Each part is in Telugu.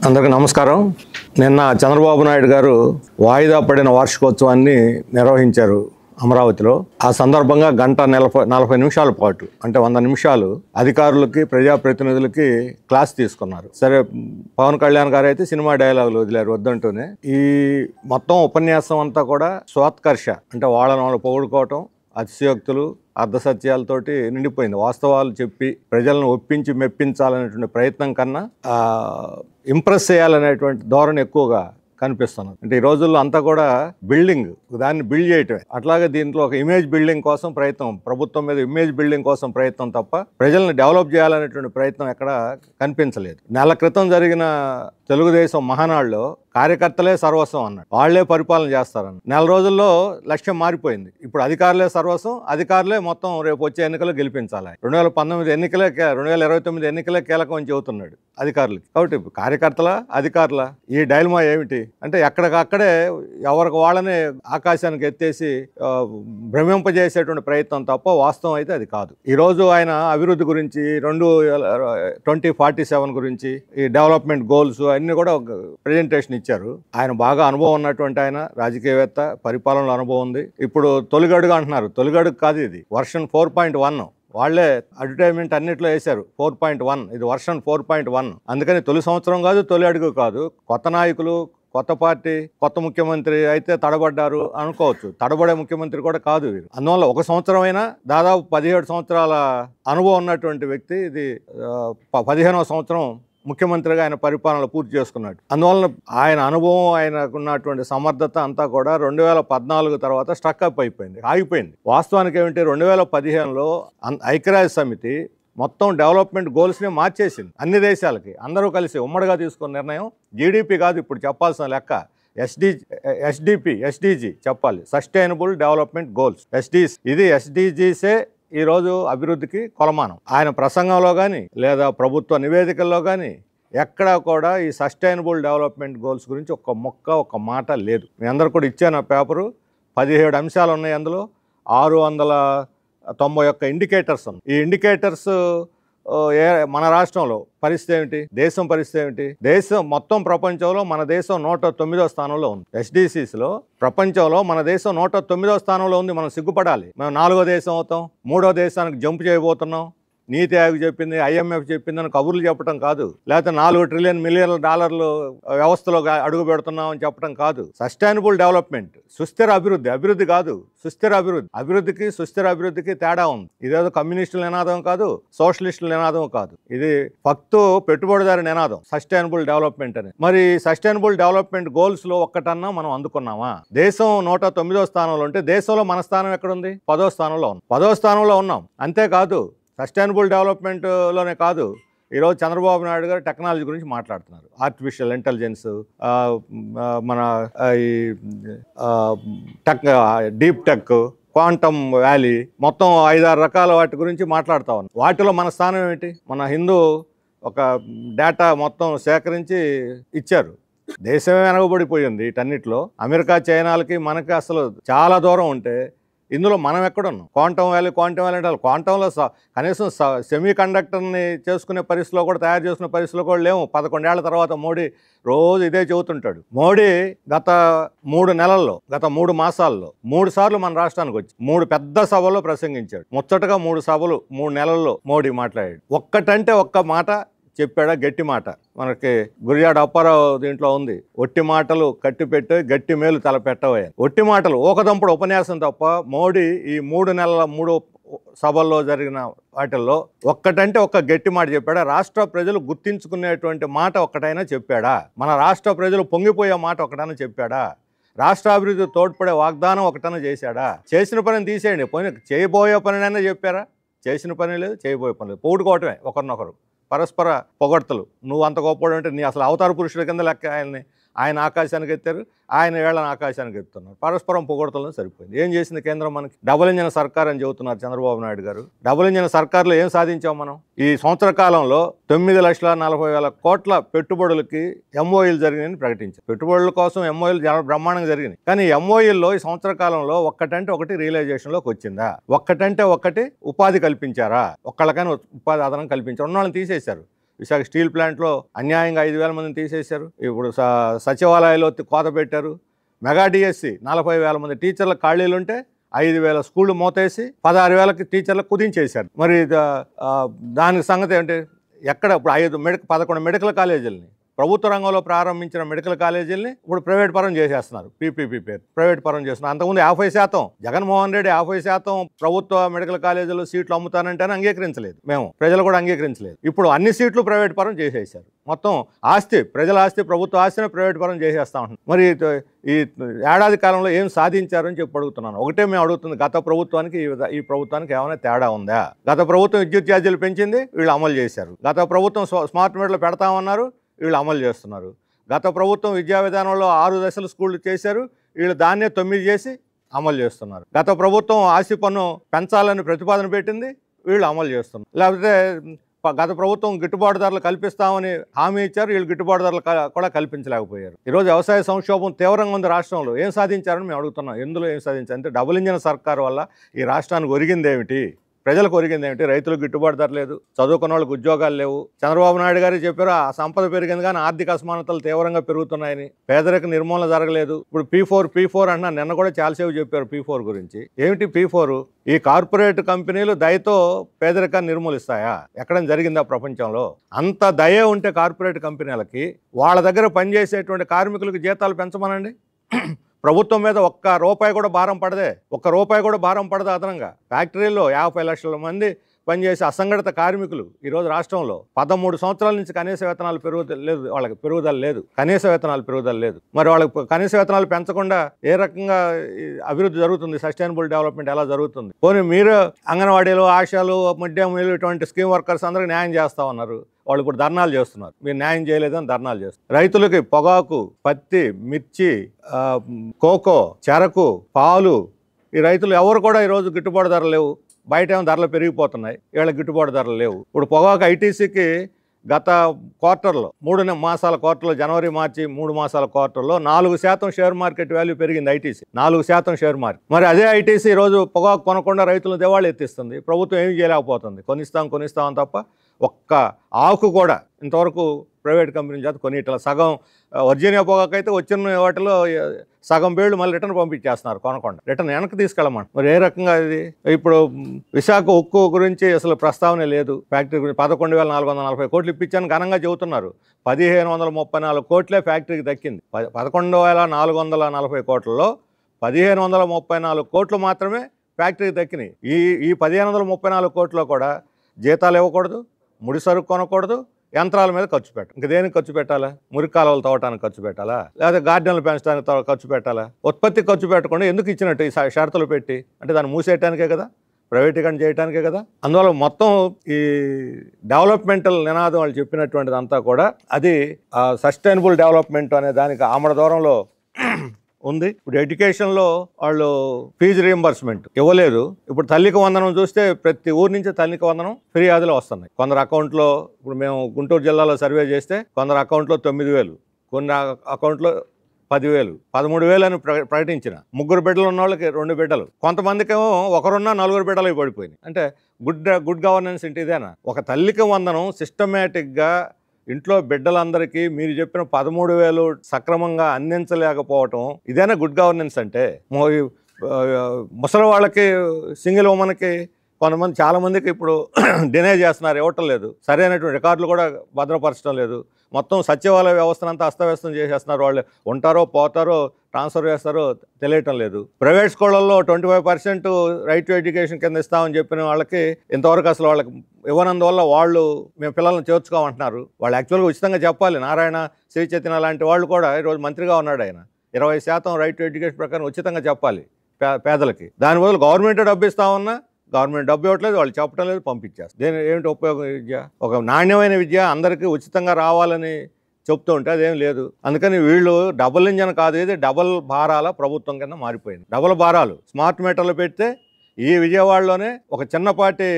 అందరికీ నమస్కారం. నిన్న చంద్రబాబు నాయుడు గారు వాయిదా పడిన వార్షికోత్సవాన్ని నిర్వహించారు అమరావతిలో. ఆ సందర్భంగా గంట 40 నిమిషాల పాటు అంటే 100 నిమిషాలు అధికారులకి ప్రజాప్రతినిధులకి క్లాస్ తీసుకున్నారు. సరే, పవన్ కళ్యాణ్ గారు అయితే సినిమా డైలాగులు వదిలేరు వద్దంటూనే. ఈ మొత్తం ఉపన్యాసం అంతా కూడా స్వాత్కర్ష అంటే వాళ్ళని వాళ్ళు పొగుడుకోవటం, అతిశయోక్తులు, అర్ధసత్యాలతోటి నిండిపోయింది. వాస్తవాలు చెప్పి ప్రజలను ఒప్పించి మెప్పించాలనేటువంటి ప్రయత్నం కన్నా ఇంప్రెస్ చేయాలనేటువంటి ధోరణి ఎక్కువగా కనిపిస్తున్నది. అంటే ఈ రోజుల్లో అంతా కూడా బిల్డింగ్, దాన్ని బిల్డ్ చేయటమే. అట్లాగే దీంట్లో ఒక ఇమేజ్ బిల్డింగ్ కోసం ప్రయత్నం, ప్రభుత్వం మీద ఇమేజ్ బిల్డింగ్ కోసం ప్రయత్నం తప్ప ప్రజల్ని డెవలప్ చేయాలనేటువంటి ప్రయత్నం ఎక్కడ కనిపించలేదు. నెల క్రితం జరిగిన తెలుగుదేశం మహానాడులో కార్యకర్తలే సర్వస్వం అన్నాడు, వాళ్లే పరిపాలన చేస్తారని. నెల రోజుల్లో లక్ష్యం మారిపోయింది. ఇప్పుడు అధికారులే సర్వస్వం, అధికారులే మొత్తం రేపు వచ్చే ఎన్నికలు గెలిపించాలి. 2019 ఎన్నికలే 2029 ఎన్నికలే కీలకం అని చెబుతున్నాడు అధికారులకి. కాబట్టి కార్యకర్తల అధికారుల ఈ డైలమా ఏమిటి అంటే ఎక్కడికక్కడే ఎవరికి వాళ్ళని ఆకాశానికి ఎత్తేసి భ్రమింపజేసేటువంటి ప్రయత్నం తప్ప వాస్తవం అయితే అది కాదు. ఈరోజు ఆయన అభివృద్ధి గురించి 2047 గురించి ఈ డెవలప్మెంట్ గోల్స్ అన్ని కూడా ప్రెజెంటేషన్ ఇచ్చారు. ఆయన బాగా అనుభవం ఉన్నటువంటి ఆయన, రాజకీయవేత్త, పరిపాలనలో అనుభవం ఉంది. ఇప్పుడు తొలిగడుగు అంటున్నారు, తొలిగడుగు కాదు, ఇది వర్షన్ 4.1. వాళ్లే అడ్వర్టైజ్మెంట్ అన్నిట్లో వేశారు 4.1, ఇది వర్షన్ 4.1. అందుకని తొలి సంవత్సరం కాదు, తొలి అడుగు కాదు. కొత్త నాయకులు, కొత్త పార్టీ, కొత్త ముఖ్యమంత్రి అయితే తడబడ్డారు అనుకోవచ్చు. తడబడే ముఖ్యమంత్రి కూడా కాదు వీరు. అందువల్ల ఒక సంవత్సరం అయినా దాదాపు 17 సంవత్సరాల అనుభవం ఉన్నటువంటి వ్యక్తి, ఇది 15వ సంవత్సరం ముఖ్యమంత్రిగా ఆయన పరిపాలనలో పూర్తి చేసుకున్నాడు. అందువలన ఆయన అనుభవం, ఆయనకున్నటువంటి సమర్థత అంతా కూడా 2014 తర్వాత స్ట్రక్ అప్ అయిపోయింది, ఆగిపోయింది. వాస్తవానికి ఏమిటి, 2015లో ఐక్యరాజ్య సమితి మొత్తం డెవలప్మెంట్ గోల్స్ని మార్చేసింది. అన్ని దేశాలకి అందరూ కలిసి ఉమ్మడిగా తీసుకున్న నిర్ణయం. జీడిపి కాదు ఇప్పుడు చెప్పాల్సిన లెక్క, ఎస్డిజి చెప్పాలి, సస్టైనబుల్ డెవలప్మెంట్ గోల్స్, ఇది ఎస్డిజిసే ఈరోజు అభివృద్ధికి కొలమానం. ఆయన ప్రసంగంలో కానీ లేదా ప్రభుత్వ నివేదికల్లో కానీ ఎక్కడా కూడా ఈ సస్టైనబుల్ డెవలప్మెంట్ గోల్స్ గురించి ఒక్క మాట లేదు. మీ అందరు కూడా ఇచ్చాను పేపరు, 17 అంశాలు ఉన్నాయి. అందులో 691 ఇండికేటర్స్ ఉన్నాయి. ఈ ఇండికేటర్స్ మన రాష్ట్రంలో పరిస్థితి ఏమిటి, దేశం పరిస్థితి ఏమిటి? దేశం మొత్తం ప్రపంచంలో మన దేశం 109వ స్థానంలో ఉంది. ఎస్డిసిస్లో ప్రపంచంలో మన దేశం 109వ స్థానంలో ఉంది. మనం సిగ్గుపడాలి. మేము 4వ దేశం అవుతాం, 3వ దేశానికి జంప్ చేయబోతున్నాం. నీతి ఆయోగ్ చెప్పింది, IMF చెప్పింది అని కబుర్లు చెప్పడం కాదు, లేకపోతే $4 ట్రిలియన్ వ్యవస్థలో అడుగు పెడుతున్నాం అని చెప్పడం కాదు. సస్టైనబుల్ డెవలప్మెంట్, సుస్థిర అభివృద్ధి, అభివృద్ధి కాదు సుస్థిర అభివృద్ధి. అభివృద్ధికి సుస్థిర అభివృద్ధికి తేడా ఉంది. ఇదేదో కమ్యూనిస్టుల నినాదం కాదు, సోషలిస్టుల నినాదం కాదు, ఇది ఫక్తు పెట్టుబడిదారి నినాదం సస్టైనబుల్ డెవలప్మెంట్ అని. మరి సస్టైనబుల్ డెవలప్మెంట్ గోల్స్ లో ఒక్కటన్నా మనం అందుకున్నామా? దేశం 109వ స్థానంలో ఉంటే దేశంలో మన స్థానం ఎక్కడుంది? 10వ స్థానంలో ఉంది. 10వ స్థానంలో ఉన్నాం. అంతేకాదు, సస్టైనబుల్ డెవలప్మెంట్లోనే కాదు, ఈరోజు చంద్రబాబు నాయుడు గారు టెక్నాలజీ గురించి మాట్లాడుతున్నారు. ఆర్టిఫిషియల్ ఇంటెలిజెన్స్, మన ఈ డీప్ టెక్, క్వాంటమ్ వ్యాలీ, మొత్తం 5-6 రకాల వాటి గురించి మాట్లాడుతూ ఉన్నాం. వాటిలో మన స్థానం ఏమిటి? మన హిందూ ఒక డేటా మొత్తం సేకరించి ఇచ్చారు. దేశమే వెనకబడిపోయింది వీటన్నిటిలో. అమెరికా, చైనాలకి మనకి అసలు చాలా దూరం ఉంటే ఇందులో మనం ఎక్కడున్నాం? క్వాంటమ్ వ్యాలీ అంటే క్వాంటంలో కనీసం సెమీ కండక్టర్ని చేసుకునే పరిస్థితిలో కూడా, తయారు చేసుకునే పరిస్థితిలో కూడా లేవు. 11 ఏళ్ల తర్వాత మోడీ రోజు ఇదే చెబుతుంటాడు. మోడీ గత 3 నెలల్లో, గత 3 మాసాల్లో 3 సార్లు మన రాష్ట్రానికి వచ్చి 3 పెద్ద సభల్లో ప్రసంగించాడు. ముచ్చటగా 3 సభలు 3 నెలల్లో మోడీ మాట్లాడాడు. ఒక్కటంటే ఒక్క మాట చెప్పాడా? గట్టి మాట. మనకి గురిజాడ అప్పారావు దీంట్లో ఉంది, ఒట్టి మాటలు కట్టిపెట్టే గట్టి మేలు తలపెట్టవే. ఒట్టి మాటలు ఊకదంపుడు ఉపన్యాసం తప్ప మోడీ ఈ 3 నెలల 3 సభల్లో జరిగిన వాటిల్లో ఒక్కటంటే ఒక్క గట్టి మాట చెప్పాడా? రాష్ట్ర ప్రజలు గుర్తించుకునేటువంటి మాట ఒక్కటైనా చెప్పాడా? మన రాష్ట్ర ప్రజలు పొంగిపోయే మాట ఒకటైనా చెప్పాడా? రాష్ట్ర అభివృద్ధి తోడ్పడే వాగ్దానం ఒకటైనా చేశాడా? చేసిన పనిని తీసేయండి, పోయిన చేయబోయే పనినైనా చెప్పారా? చేసిన పని లేదు, చేయబోయే పని లేదు. పొగుడుకోవటమే ఒకరినొకరు, పరస్పర పొగడ్తలు. నువ్వు అంత గొప్పడు అంటే నీ అసలు అవతార పురుషుల కింద లెక్క. ఆయన ఆకాశానికి ఎత్తారు, ఆయన వేళను ఆకాశానికి ఎత్తున్నారు. పరస్పరం పొగడతలను సరిపోయింది. ఏం చేసింది కేంద్రం? మనకి డబుల్ ఇంజన్ సర్కార్ అని చెబుతున్నారు చంద్రబాబు నాయుడు గారు. డబుల్ ఇంజన్ సర్కార్లో ఏం సాధించాం మనం? ఈ సంవత్సర కాలంలో 9,40,00 కోట్ల పెట్టుబడులకి MOUలు జరిగినాయని ప్రకటించారు. పెట్టుబడుల కోసం MOUలు బ్రహ్మాండంగా జరిగినాయి. కానీ MOUల్లో ఈ సంవత్సర కాలంలో ఒక్కటంటే ఒకటి రియలైజేషన్లోకి వచ్చిందా? ఒక్కటంటే ఒకటి ఉపాధి కల్పించారా? ఒక్కళ్ళకైనా ఉపాధి అదనం కల్పించారు? ఉన్నవాళ్ళని తీసేశారు. విశాఖ స్టీల్ ప్లాంట్లో అన్యాయంగా 5,000 మందిని తీసేశారు. ఇప్పుడు సచివాలయాల్లో కోత పెట్టారు. మెగా డిఎస్సి 40,000 మంది టీచర్ల ఖాళీలుంటే 5,000 స్కూళ్ళు మూతేసి 16,000కి టీచర్లకు కుదించేశారు. మరి దానికి సంగతి ఏంటి? ఎక్కడ ఇప్పుడు 11 మెడికల్ కాలేజీలని, ప్రభుత్వ రంగంలో ప్రారంభించిన మెడికల్ కాలేజీలని ఇప్పుడు ప్రైవేట్ పరం చేసేస్తున్నారు. పీపీపీ పేరు ప్రైవేట్ పరం చేస్తున్నారు. అంతకుముందు 50% జగన్మోహన్ రెడ్డి 50% ప్రభుత్వ మెడికల్ కాలేజీలో సీట్లు అమ్ముతానంటేనే అంగీకరించలేదు. మేము ప్రజలు కూడా అంగీకరించలేదు. ఇప్పుడు అన్ని సీట్లు ప్రైవేట్ పరం చేసేసారు. మొత్తం ఆస్తి, ప్రజల ఆస్తి, ప్రభుత్వ ఆస్తిని ప్రైవేట్ పరం చేసేస్తా ఉంటాం. మరి ఈ ఏడాది కాలంలో ఏం సాధించారని చెప్పి అడుగుతున్నాను. ఒకటే మేము అడుగుతుంది, గత ప్రభుత్వానికి ఈ ప్రభుత్వానికి ఏమైనా తేడా ఉందా? గత ప్రభుత్వం విద్యుత్ ఛార్జీలు పెంచింది, వీళ్ళు అమలు చేశారు. గత ప్రభుత్వం స్మార్ట్ మీటర్లు పెడతామన్నారు, వీళ్ళు అమలు చేస్తున్నారు. గత ప్రభుత్వం విద్యా విధానంలో 6 దశలు స్కూళ్ళు చేశారు, వీళ్ళు దాన్నే 9 చేసి అమలు చేస్తున్నారు. గత ప్రభుత్వం ఆస్తి పన్ను పెంచాలని ప్రతిపాదన పెట్టింది, వీళ్ళు అమలు చేస్తున్నారు. లేకపోతే గత ప్రభుత్వం గిట్టుబాటు ధరలు కల్పిస్తామని హామీ ఇచ్చారు, వీళ్ళు గిట్టుబాటు ధరలు కూడా కల్పించలేకపోయారు. ఈరోజు వ్యవసాయ సంక్షోభం తీవ్రంగా ఉంది రాష్ట్రంలో. ఏం సాధించారని మేము అడుగుతున్నాం. ఎందులో ఏం సాధించారు అంటే డబుల్ ఇంజిన్ సర్కారు వల్ల ఈ రాష్ట్రానికి ఒరిగిందేమిటి? ప్రజలకు ఒరిగింది ఏమిటి? రైతులకు గిట్టుబాటు ధర లేదు, చదువుకున్న వాళ్ళకి ఉద్యోగాలు లేవు. చంద్రబాబు నాయుడు గారు చెప్పారు ఆ సంపద పెరిగింది కానీ ఆర్థిక అసమానతలు తీవ్రంగా పెరుగుతున్నాయని, పేదరిక నిర్మూలన జరగలేదు. ఇప్పుడు P4 అంటున్నా, నిన్న కూడా చాలాసేపు చెప్పారు P4 గురించి. ఏమిటి P4? ఈ కార్పొరేట్ కంపెనీలు దయతో పేదరికాన్ని నిర్మూలిస్తాయా? ఎక్కడైనా జరిగిందా ప్రపంచంలో? అంత దయ ఉంటే కార్పొరేట్ కంపెనీలకి వాళ్ళ దగ్గర పనిచేసేటువంటి కార్మికులకు జీతాలు పెంచమనండి. ప్రభుత్వం మీద ఒక్క రూపాయి కూడా భారం పడదే అదనంగా. ఫ్యాక్టరీల్లో 50 లక్షల మంది పనిచేసే అసంఘటిత కార్మికులు ఈరోజు రాష్ట్రంలో 13 సంవత్సరాల నుంచి కనీస వేతనాలు పెరుగుదల లేదు. మరి వాళ్ళకి కనీస వేతనాలు పెంచకుండా ఏ రకంగా అభివృద్ధి జరుగుతుంది? సస్టైనబుల్ డెవలప్మెంట్ ఎలా జరుగుతుంది? పోనీ మీరు అంగన్వాడీలు, ఆశాలు, మిడ్ డే మీల్ ఇటువంటి స్కీమ్ వర్కర్స్ అందరికీ న్యాయం చేస్తా ఉన్నారు, వాళ్ళు ఇప్పుడు ధర్నాలు చేస్తున్నారు. మీరు న్యాయం చేయలేదని ధర్నాలు చేస్తున్నారు. రైతులకి పొగాకు, పత్తి, మిర్చి, కోకో, చెరకు, పాలు, ఈ రైతులు ఎవరు కూడా ఈరోజు గిట్టుబాటు ధరలు లేవు. బయట ఏమో ధరలు పెరిగిపోతున్నాయి, వీళ్ళకి గిట్టుబాటు ధరలు లేవు. ఇప్పుడు పొగాకు ఐటీసీకి గత క్వార్టర్లో 3 మాసాల క్వార్టర్లో, జనవరి మార్చి 3 మాసాల క్వార్టర్లో 4% షేర్ మార్కెట్ వాల్యూ పెరిగింది. ITC 4% share market. మరి అదే ఐటీసీ ఈరోజు పొగాకు కొనకుండా రైతులను దివాళీ ఎత్తిస్తుంది. ప్రభుత్వం ఏమి చేయలేకపోతుంది. కొనిస్తాం తప్ప ఒక్క ఆకు కూడా ఇంతవరకు ప్రైవేట్ కంపెనీ చేత కొనిట్లా. సగం వర్జీనియా పొగాకు అయితే వచ్చిన వాటిలో సగం బేళ్లు మళ్ళీ రిటర్న్ పంపించేస్తున్నారు, కొనకుండా రిటర్న్ వెనక్కి తీసుకెళ్ళమంట. మరి ఏ రకంగా ఇది? ఇప్పుడు విశాఖ ఉక్కు గురించి అసలు ప్రస్తావన లేదు. ఫ్యాక్టరీ గురించి 11,440 కోట్లు ఇప్పించాను ఘనంగా చెబుతున్నారు. 1,534 కోట్లే ఫ్యాక్టరీకి దక్కింది. 11,440 కోట్లలో 1,534 కోట్లు మాత్రమే ఫ్యాక్టరీకి దక్కినాయి. ఈ 1,534 కోట్లలో కూడా జీతాలు ఇవ్వకూడదు, ముడి సరుకు కొనకూడదు, యంత్రాల మీద ఖర్చు పెట్టాలి. ఇంక దేనికి ఖర్చు పెట్టాలా? మురికి కాలువలు తవ్వటానికి ఖర్చు పెట్టాలా? లేదా గార్డెన్లు పెంచడానికి ఖర్చు పెట్టాలా? ఉత్పత్తి ఖర్చు పెట్టకుండా ఎందుకు ఇచ్చినట్టు ఈ షరతులు పెట్టి? అంటే దాన్ని మూసేయటానికే కదా, ప్రైవేటీకరణ చేయడానికే కదా. అందువల్ల మొత్తం ఈ డెవలప్మెంటల్ నినాదం వాళ్ళు చెప్పినటువంటిది అంతా కూడా అది సస్టైనబుల్ డెవలప్మెంట్ అనే దానికి ఆమడ దూరంలో ఉంది. ఇప్పుడు ఎడ్యుకేషన్లో వాళ్ళు ఫీజు రీయింబర్స్మెంట్ ఇవ్వలేదు. ఇప్పుడు తల్లికి వందనం చూస్తే ప్రతి ఊరి నుంచి తల్లికి వందనం ఫిర్యాదులు వస్తున్నాయి. కొందరు అకౌంట్లో, ఇప్పుడు మేము గుంటూరు జిల్లాలో సర్వే చేస్తే కొందరు అకౌంట్లో 9,000, కొన్ని అకౌంట్లో 10,000, 13,000 అని ప్రకటించిన. 3 బిడ్డలు ఉన్న వాళ్ళకి 2 బిడ్డలు, కొంతమందికేమో ఒకరున్నా 4 బిడ్డలు పడిపోయినాయి. అంటే గుడ్ గవర్నెన్స్ అంటే ఇదేనా? ఒక తల్లికి వందనం సిస్టమేటిక్గా ఇంట్లో బిడ్డలందరికీ మీరు చెప్పిన 13,000 సక్రమంగా అందించలేకపోవటం ఇదేనా గుడ్ గవర్నెన్స్ అంటే? ముసలి వాళ్ళకి, సింగిల్ ఉమెన్కి కొంతమంది చాలామందికి ఇప్పుడు డినై చేస్తున్నారు, ఇవ్వటం లేదు. సరైనటువంటి రికార్డులు కూడా భద్రపరచడం లేదు. మొత్తం సచివాలయ వ్యవస్థనంతా అస్తవ్యస్తం చేసేస్తున్నారు. వాళ్ళు ఉంటారో పోతారో ట్రాన్స్ఫర్ చేస్తారో తెలియటం లేదు. ప్రైవేట్ స్కూళ్ళల్లో 25% రైట్ టు ఎడ్యుకేషన్ కింద ఇస్తామని చెప్పిన వాళ్ళకి ఇంతవరకు అసలు వాళ్ళకి ఇవ్వనందువల్ల వాళ్ళు మేము పిల్లల్ని చేర్చుకోమంటున్నారు. వాళ్ళు యాక్చువల్గా ఉచితంగా చెప్పాలి. నారాయణ, శ్రీ చైతన్య లాంటి వాళ్ళు కూడా ఈరోజు మంత్రిగా ఉన్నాడు ఆయన. 20% రైట్ టు ఎడ్యుకేషన్ ప్రకారం ఉచితంగా చెప్పాలి పేదలకి. దాని బదులు గవర్నమెంట్ డబ్బు ఇస్తామన్నా గవర్నమెంట్ డబ్బు ఇవ్వట్లేదు, వాళ్ళు చెప్పడం లేదు, పంపించేస్తారు. దేని ఏమిటి ఉపయోగం? విద్య ఒక నాణ్యమైన విద్య అందరికీ ఉచితంగా రావాలని చెప్తూ ఉంటే అదేం లేదు. అందుకని వీళ్ళు డబుల్ ఇంజన్ కాదు, ఇది డబుల్ భారాల ప్రభుత్వం కింద మారిపోయింది. డబుల్ భారాలు. స్మార్ట్ మీటర్లు పెడితే ఈ విజయవాడలోనే ఒక చిన్నపాటి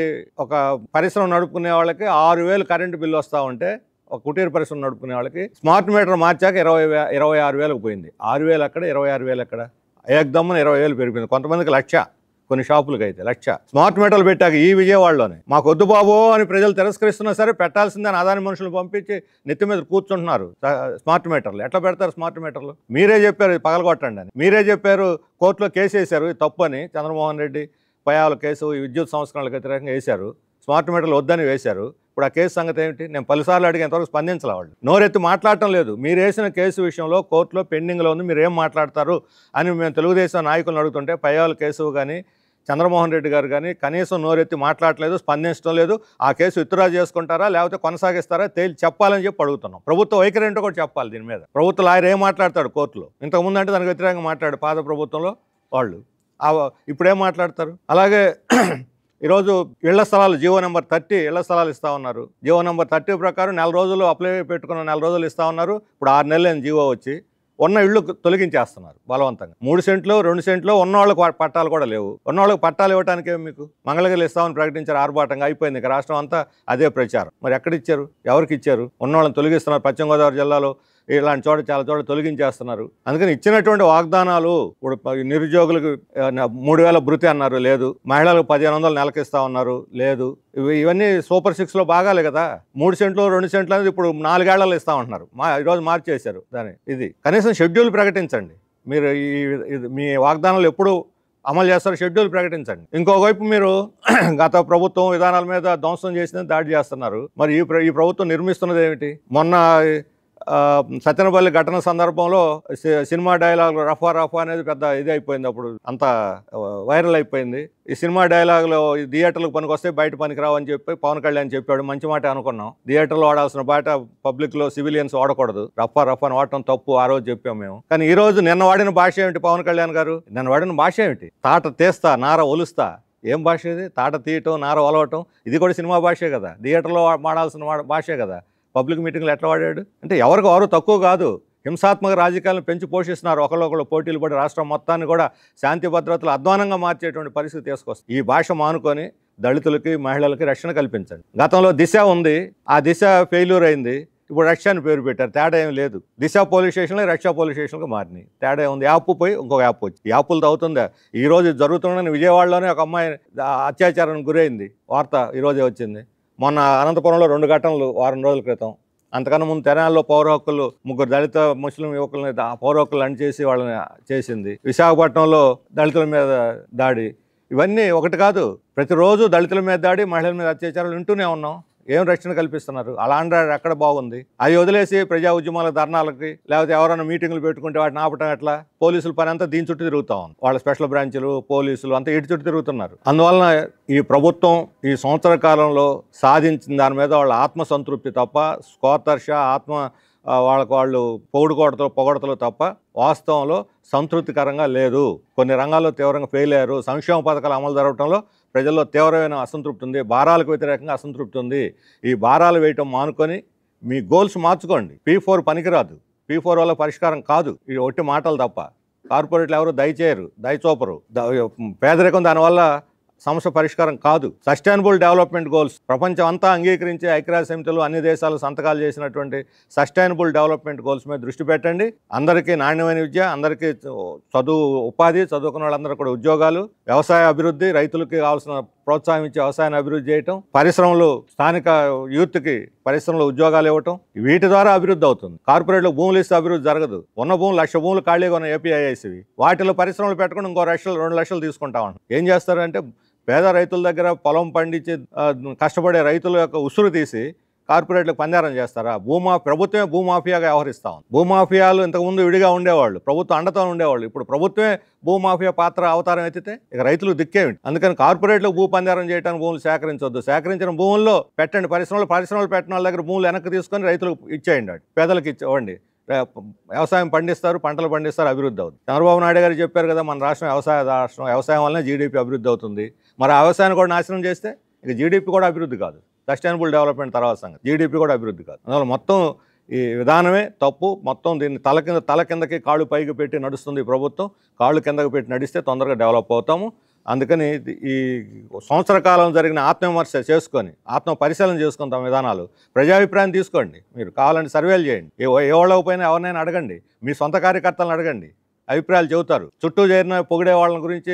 ఒక పరిశ్రమ నడుపుకునే వాళ్ళకి 6,000 కరెంటు బిల్లు వస్తూ ఉంటే, ఒక కుటీర పరిశ్రమ నడుపుకునే వాళ్ళకి స్మార్ట్ మీటర్ మార్చాక 26,000కు పోయింది. 6,000 అక్కడ, 26,000 అక్కడ, ఏకదమ్మన 20,000 పెరిగిపోయింది. కొంతమందికి 1,00,000, కొన్ని షాపులకి అయితే 1,00,000 స్మార్ట్ మీటర్లు పెట్టాక ఈ విజయవాడలోనే. మాకు వద్దు బాబో అని ప్రజలు తిరస్కరిస్తున్నా సరే పెట్టాల్సిందని అదాని మనుషులు పంపించి నెత్తి మీద కూర్చుంటున్నారు స్మార్ట్ మీటర్లు. ఎట్లా పెడతారు స్మార్ట్ మీటర్లు? మీరే చెప్పారు పగలగొట్టండి అని, మీరే చెప్పారు. కోర్టులో కేసు వేశారు తప్పు అని. చంద్రమోహన్ రెడ్డి పయాల కేసు ఈ విద్యుత్ సంస్కరణలకు వ్యతిరేకంగా వేశారు. స్మార్ట్ మీటర్లు వద్దని వేశారు. ఇప్పుడు ఆ కేసు సంగతి ఏమిటి? నేను 10 సార్లు అడిగేంతవరకు స్పందించాలి. వాళ్ళు నోరెత్తి మాట్లాడటం లేదు. మీరు వేసిన కేసు విషయంలో కోర్టులో పెండింగ్లో ఉంది, మీరు ఏం మాట్లాడతారు అని మేము తెలుగుదేశం నాయకులను అడుగుతుంటే పయ్యాల కేసు కానీ చంద్రమోహన్ రెడ్డి గారు కానీ కనీసం నోరెత్తి మాట్లాడలేదు, స్పందించడం లేదు. ఆ కేసు విత్డ్రా చేసుకుంటారా లేకపోతే కొనసాగిస్తారా తేల్చి చెప్పాలని చెప్పి అడుగుతున్నాం. ప్రభుత్వ వైఖరి ఏంటో కూడా చెప్పాలి దీని మీద. ప్రభుత్వ లాయర్ ఏం మాట్లాడతాడు కోర్టులో? ఇంతకుముందు అంటే దానికి వ్యతిరేకంగా మాట్లాడు పాత ప్రభుత్వంలో వాళ్ళు. ఇప్పుడేం మాట్లాడతారు? అలాగే ఈరోజు ఇళ్ల స్థలాలు జీవో నెంబర్ 30 ఇళ్ల స్థలాలు ఇస్తా ఉన్నారు. జీవో నెంబర్ 30 ప్రకారం 4 రోజులు అప్లై పెట్టుకున్న 4 రోజులు ఇస్తా ఉన్నారు. ఇప్పుడు 6 నెలలు జీవో వచ్చి ఉన్న ఇళ్ళు తొలగించేస్తున్నారు బలవంతంగా. 3 సెంట్లు 2 సెంట్లు ఉన్న వాళ్ళకి పట్టాలు కూడా లేవు. ఉన్న వాళ్ళకి పట్టాలు ఇవ్వడానికి మీకు మంగళగిరి ఇస్తామని ప్రకటించారు. ఆర్భాటంగా అయిపోయింది. ఇక రాష్ట్రం అంతా అదే ప్రచారం. మరి ఎక్కడిచ్చారు? ఎవరికి ఇచ్చారు? ఉన్న వాళ్ళని తొలగిస్తున్నారు. పశ్చిమ గోదావరి జిల్లాలో ఇలాంటి చోట చాలా చోట తొలగించేస్తున్నారు. అందుకని ఇచ్చినటువంటి వాగ్దానాలు ఇప్పుడు నిరుద్యోగులకు 3,000 భృతి అన్నారు, లేదు. మహిళలకు 1,500 నెలకి ఇస్తా ఉన్నారు, లేదు. ఇవన్నీ సూపర్ 6లో భాగాలే కదా. 3 సెంట్లు 2 సెంట్లు అనేది ఇప్పుడు 4 ఏళ్లలో ఇస్తా ఉంటున్నారు. ఈరోజు మార్చేశారు దాన్ని. ఇది కనీసం షెడ్యూల్ ప్రకటించండి. మీరు మీ వాగ్దానాలు ఎప్పుడు అమలు చేస్తారు? షెడ్యూల్ ప్రకటించండి. ఇంకోవైపు మీరు గత ప్రభుత్వం విధానాల మీద ధ్వంసం చేసిన దాడి చేస్తున్నారు. మరి ఈ ప్రభుత్వం నిర్మిస్తున్నది ఏమిటి? మొన్న సత్యనపల్లి ఘటన సందర్భంలో సినిమా డైలాగ్ రఫా రఫా అనేది పెద్ద ఇది అయిపోయింది. అప్పుడు అంతా వైరల్ అయిపోయింది. ఈ సినిమా డైలాగులో థియేటర్లకు పనికి వస్తే బయట పనికిరావు అని చెప్పి పవన్ కళ్యాణ్ చెప్పాడు. మంచి మాట అనుకున్నాం. థియేటర్లో వాడాల్సిన బయట పబ్లిక్లో సివిలియన్స్ వాడకూడదు. రఫా రఫా అని వాడటం తప్పు. ఆ రోజు చెప్పాం మేము. కానీ ఈ రోజు నిన్న వాడిన భాష ఏమిటి పవన్ కళ్యాణ్ గారు? నిన్న వాడిన భాష ఏమిటి? తాట తీస్తా నార ఒలుస్తా. ఏం భాష ఇది? తాట తీయటం నార ఒలవటం. ఇది కూడా సినిమా భాషే కదా. థియేటర్లో వాడాల్సిన భాషే కదా. పబ్లిక్ మీటింగ్లో ఎట్లా వాడాడు? అంటే ఎవరికి వారు తక్కువ కాదు. హింసాత్మక రాజకీయాలను పెంచి పోషిస్తున్నారు. ఒకళ్ళొకళ్ళు పోటీలు పడి రాష్ట్రం మొత్తాన్ని కూడా శాంతి భద్రతలు అధ్వానంగా మార్చేటువంటి పరిస్థితి తీసుకొస్తుంది. ఈ భాష మానుకొని దళితులకి మహిళలకి రక్షణ కల్పించండి. గతంలో దిశ ఉంది. ఆ దిశ ఫెయిల్యూర్ అయింది. ఇప్పుడు రక్ష అని పేరు పెట్టారు. తేడా ఏం లేదు. దిశ పోలీస్ స్టేషన్లో రక్ష పోలీస్ స్టేషన్కి మారినాయి. తేడా ఉంది. యాప్ పోయి ఇంకొక యాప్ వచ్చి ఈ యాప్లతో అవుతుందా? ఈ రోజు జరుగుతున్న విజయవాడలోనే ఒక అమ్మాయి అత్యాచారానికి గురైంది. వార్త ఈరోజే వచ్చింది. మొన్న అనంతపురంలో 2 ఘటనలు వారం రోజుల క్రితం. అంతకన్నా ముందు తెనాలిలో పౌర హక్కులు 3 దళిత ముస్లిం యువకులని పౌర హక్కులు అణిచేసి వాళ్ళని చేసింది. విశాఖపట్నంలో దళితుల మీద దాడి. ఇవన్నీ ఒకటి కాదు. ప్రతిరోజు దళితుల మీద దాడి, మహిళల మీద అత్యాచారాలు వింటూనే ఉన్నాం. ఏం రక్షణ కల్పిస్తున్నారు? అలాంటి ఎక్కడ బాగుంది? అవి వదిలేసి ప్రజా ఉద్యమాల ధర్నాలకి లేకపోతే ఎవరైనా మీటింగులు పెట్టుకుంటే వాటిని ఆపటం ఎట్లా? పోలీసుల పని అంతా దీని చుట్టూ తిరుగుతా ఉంది. వాళ్ళ స్పెషల్ బ్రాంచ్లు పోలీసులు అంతా ఇటు చుట్టూ తిరుగుతున్నారు. అందువలన ఈ ప్రభుత్వం ఈ సంవత్సర కాలంలో సాధించిన దాని మీద వాళ్ళ ఆత్మసంతృప్తి తప్ప, స్కోతర్ష వాళ్ళు పొగడతలు తప్ప వాస్తవంలో సంతృప్తికరంగా లేదు. కొన్ని రంగాల్లో తీవ్రంగా ఫెయిల్ అయ్యారు. సంక్షేమ పథకాలు అమలు జరగడంలో ప్రజల్లో తీవ్రమైన అసంతృప్తి ఉంది. భారాలకు వ్యతిరేకంగా అసంతృప్తి ఉంది. ఈ భారాలు వేయటం మానుకొని మీ గోల్స్ మార్చుకోండి. P4 పనికిరాదు. P4 వల్ల పరిష్కారం కాదు. ఇది ఒట్టి మాటలు తప్ప. కార్పొరేట్లు ఎవరు దయచేయరు, దయచూపరు. పేదరికం దానివల్ల సమస్య పరిష్కారం కాదు. సస్టైనబుల్ డెవలప్మెంట్ గోల్స్ ప్రపంచం అంతా అంగీకరించే ఐక్యరాజ్య సమితిలో అన్ని దేశాలు సంతకాలు చేసినటువంటి సస్టైనబుల్ డెవలప్మెంట్ గోల్స్ మీద దృష్టి పెట్టండి. అందరికీ నాణ్యమైన విద్య, అందరికీ ఉపాధి, చదువుకున్న వాళ్ళందరూ కూడా ఉద్యోగాలు, వ్యవసాయ అభివృద్ధి, రైతులకి కావాల్సిన ప్రోత్సాహం ఇచ్చి వ్యవసాయాన్ని అభివృద్ధి చేయటం, పరిశ్రమలు స్థానిక యూత్కి పరిశ్రమలు ఉద్యోగాలు ఇవ్వటం. వీటి ద్వారా అభివృద్ధి అవుతుంది. కార్పొరేట్లకు భూములు ఇస్తే అభివృద్ధి జరగదు. ఉన్న భూములు 1,00,000 భూములు ఖాళీగా ఉన్న ఏపీఐఐసివి వాటిలో పరిశ్రమలు పెట్టుకుని ఇంకో 2 లక్షలు తీసుకుంటా ఉంటాం. ఏం చేస్తారంటే పేద రైతుల దగ్గర పొలం పండించి కష్టపడే రైతుల యొక్క ఉసురు తీసి కార్పొరేట్లకు పందారం చేస్తారా? ప్రభుత్వమే భూమాఫియాగా వ్యవహరిస్తా ఉంది. భూమాఫియాలు ఇంతకుముందు విడిగా ఉండేవాళ్ళు, ప్రభుత్వం అండతో ఉండేవాళ్ళు. ఇప్పుడు ప్రభుత్వమే భూమాఫియా పాత్ర అవతారం ఎత్తితే ఇక రైతులు దిక్కేమిటి? అందుకని కార్పొరేట్లకు భూ పందారం చేయడానికి భూములు సేకరించొద్దు. సేకరించిన భూముల్లో పెట్టండి. పరిశ్రమలు పెట్టిన వాళ్ళ దగ్గర భూములు వెనక్కి తీసుకొని రైతులకు ఇచ్చేయండి, పేదలకు ఇవ్వండి. వ్యవసాయం పండిస్తారు, పంటలు పండిస్తారు, అభివృద్ధి అవుతుంది. చంద్రబాబు నాయుడు గారు చెప్పారు కదా, మన రాష్ట్రం రాష్ట్రం, వ్యవసాయం వల్లనే జీడీపీ అభివృద్ధి అవుతుంది. మరి ఆ వ్యవసాయాన్ని కూడా నాశనం చేస్తే ఇక జీడీపీ కూడా అభివృద్ధి కాదు. సస్టైనబుల్ డెవలప్మెంట్ తర్వాత సంగతి. జీడీపీ కూడా అభివృద్ధి కాదు. అందువల్ల మొత్తం ఈ విధానమే తప్పు. మొత్తం దీన్ని తల కిందకి కాళ్ళు పైకి పెట్టి నడుస్తుంది ప్రభుత్వం. కాళ్ళు కిందకి పెట్టి నడిస్తే తొందరగా డెవలప్ అవుతాము. అందుకని ఈ సంవత్సర కాలం జరిగిన ఆత్మవిమర్శ చేసుకొని, ఆత్మ పరిశీలన చేసుకుని తమ విధానాలు ప్రజాభిప్రాయం తీసుకోండి. మీరు కావాలంటే సర్వేలు చేయండి. ఏ వాళ్ళకపోయినా ఎవరినైనా అడగండి. మీ సొంత కార్యకర్తలను అడగండి. అభిప్రాయాలు చెబుతారు. చుట్టూ చేరిన పొగిడే వాళ్ళని గురించి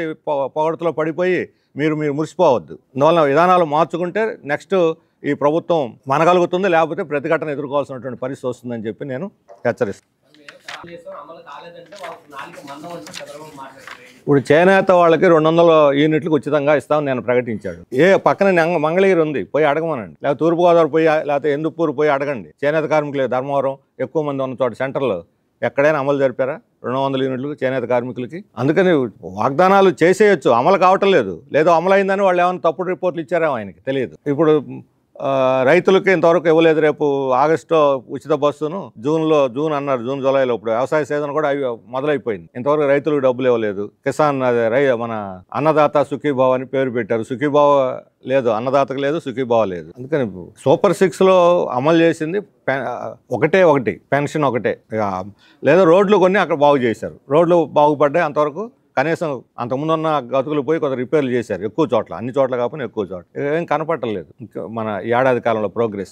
పొగడతలో పడిపోయి మీరు మురిసిపోవద్దు. అందువల్ల విధానాలు మార్చుకుంటే నెక్స్ట్ ఈ ప్రభుత్వం మనగలుగుతుంది, లేకపోతే ప్రతిఘటన ఎదుర్కోవాల్సినటువంటి పరిస్థితి వస్తుందని చెప్పి నేను హెచ్చరిస్తాను. ఇప్పుడు చేనేత వాళ్ళకి 200 యూనిట్లకు ఉచితంగా ఇస్తామని నేను ప్రకటించాడు. పక్కన మంగళగిరి ఉంది, పోయి అడగమనండి. లేకపోతే తూర్పుగోదావరి పోయి, లేకపోతే ఎందుపూర్ పోయి అడగండి. చేనేత కార్మికులు ధర్మవరం ఎక్కువ మంది ఉన్న చోట సెంటర్లో ఎక్కడైనా అమలు జరిపారా 200 యూనిట్లకు చేనేత కార్మికులకి? అందుకని వాగ్దానాలు చేసేయచ్చు, అమలు కావటం లేదు. లేదో అమలు అయిందని వాళ్ళు ఏమైనా తప్పుడు రిపోర్ట్లు ఇచ్చారేమో ఆయనకి తెలియదు. ఇప్పుడు రైతులకి ఇంతవరకు ఇవ్వలేదు. రేపు ఆగస్టులో ఉచిత బస్సును జూన్ అన్నారు, జూన్ జూలైలో. ఇప్పుడు వ్యవసాయ సీజన్ కూడా మొదలైపోయింది. ఇంతవరకు రైతులకు డబ్బులు ఇవ్వలేదు. కిసాన్ మన అన్నదాత సుఖీభావ అని పేరు పెట్టారు. సుఖీభావ లేదు, అన్నదాతకు లేదు, సుఖీభావ లేదు. అందుకని సూపర్ 6లో అమలు చేసింది ఒకటి పెన్షన్ ఒకటే. లేదా రోడ్లు కొన్ని అక్కడ బాగు చేశారు, రోడ్లు బాగుపడ్డాయి. అంతవరకు కనీసం అంతకుముందు ఉన్న గతుకులు పోయి కొంత రిపేర్లు చేశారు ఎక్కువ చోట్ల, అన్ని చోట్ల కాకపోయినా ఎక్కువ చోట్ల. ఏం కనపట్టలేదు మన ఏడాది కాలంలో ప్రోగ్రెస్.